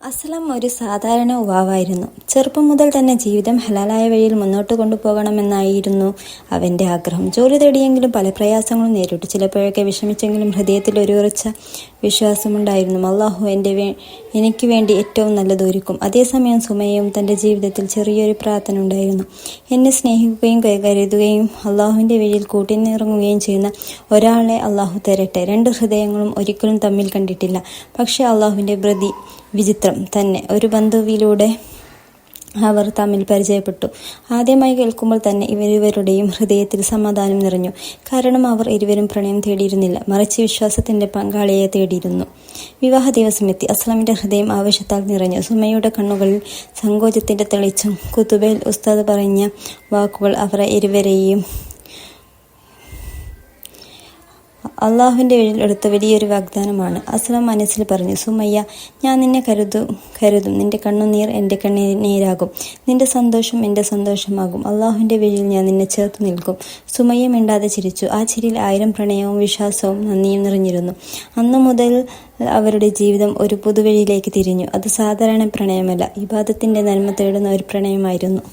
അസ്ലം ഒരു സാധാരണ യുവാവായിരുന്നു. ചെറുപ്പം മുതൽ തന്നെ ജീവിതം ഹലാലായ വഴിയിൽ മുന്നോട്ട് കൊണ്ടുപോകണമെന്നായിരുന്നു അവൻ്റെ ആഗ്രഹം. ജോലി തേടിയെങ്കിലും പല പ്രയാസങ്ങളും നേരിട്ടു. ചിലപ്പോഴൊക്കെ വിഷമിച്ചെങ്കിലും ഹൃദയത്തിൽ ഒരു ഉറച്ച വിശ്വാസമുണ്ടായിരുന്നു. അള്ളാഹു എനിക്ക് വേണ്ടി ഏറ്റവും നല്ലതൊരുക്കും. അതേസമയം സുമയ്യയും തൻ്റെ ജീവിതത്തിൽ ചെറിയൊരു പ്രാർത്ഥന ഉണ്ടായിരുന്നു. എന്നെ സ്നേഹിക്കുകയും കരുതുകയും അള്ളാഹുവിൻ്റെ വഴിയിൽ കൂട്ടിനിറങ്ങുകയും ചെയ്യുന്ന ഒരാളെ അള്ളാഹു തരട്ടെ. രണ്ട് ഹൃദയങ്ങളും ഒരിക്കലും തമ്മിൽ കണ്ടിട്ടില്ല. പക്ഷേ അള്ളാഹുവിൻ്റെ വിചിത്രം തന്നെ. ഒരു ബന്ധുവിലൂടെ അവർ തമ്മിൽ പരിചയപ്പെട്ടു. ആദ്യമായി കേൾക്കുമ്പോൾ തന്നെ ഇരുവരുടെയും ഹൃദയത്തിൽ സമാധാനം നിറഞ്ഞു. കാരണം അവർ ഇരുവരും പ്രണയം തേടിയിരുന്നില്ല, മറിച്ച് വിശ്വാസത്തിന്റെ പങ്കാളിയെ തേടിയിരുന്നു. വിവാഹ ദിവസമെത്തി. അസ്ലമിന്റെ ഹൃദയം ആവേശത്താൽ നിറഞ്ഞു. സുമയ്യയുടെ കണ്ണുകളിൽ സങ്കോചത്തിന്റെ തെളിച്ചം. കുതുബയിൽ ഉസ്താദ് പറഞ്ഞ വാക്കുകൾ അവർ ഇരുവരെയും അള്ളാഹുവിൻ്റെ വഴിയിൽ എടുത്ത വലിയൊരു വാഗ്ദാനമാണ്. അസ്ലം മനസ്സിൽ പറഞ്ഞു, സുമയ്യ, ഞാൻ നിന്നെ കരുതും. നിന്റെ കണ്ണുനീർ എൻ്റെ കണ്ണുനീരാകും, നിന്റെ സന്തോഷം എൻ്റെ സന്തോഷമാകും. അള്ളാഹുവിൻ്റെ വഴിയിൽ ഞാൻ നിന്നെ ചേർത്ത് നിൽക്കും. സുമയ്യ മിണ്ടാതെ ചിരിച്ചു. ആ ചിരിയിൽ 1000 പ്രണയവും വിശ്വാസവും നന്ദിയും നിറഞ്ഞിരുന്നു. അന്നു മുതൽ അവരുടെ ജീവിതം ഒരു പുതുവഴിയിലേക്ക് തിരിഞ്ഞു. അത് സാധാരണ പ്രണയമല്ല, ഇബാദത്തിന്റെ നന്മ തേടുന്ന ഒരു പ്രണയമായിരുന്നു.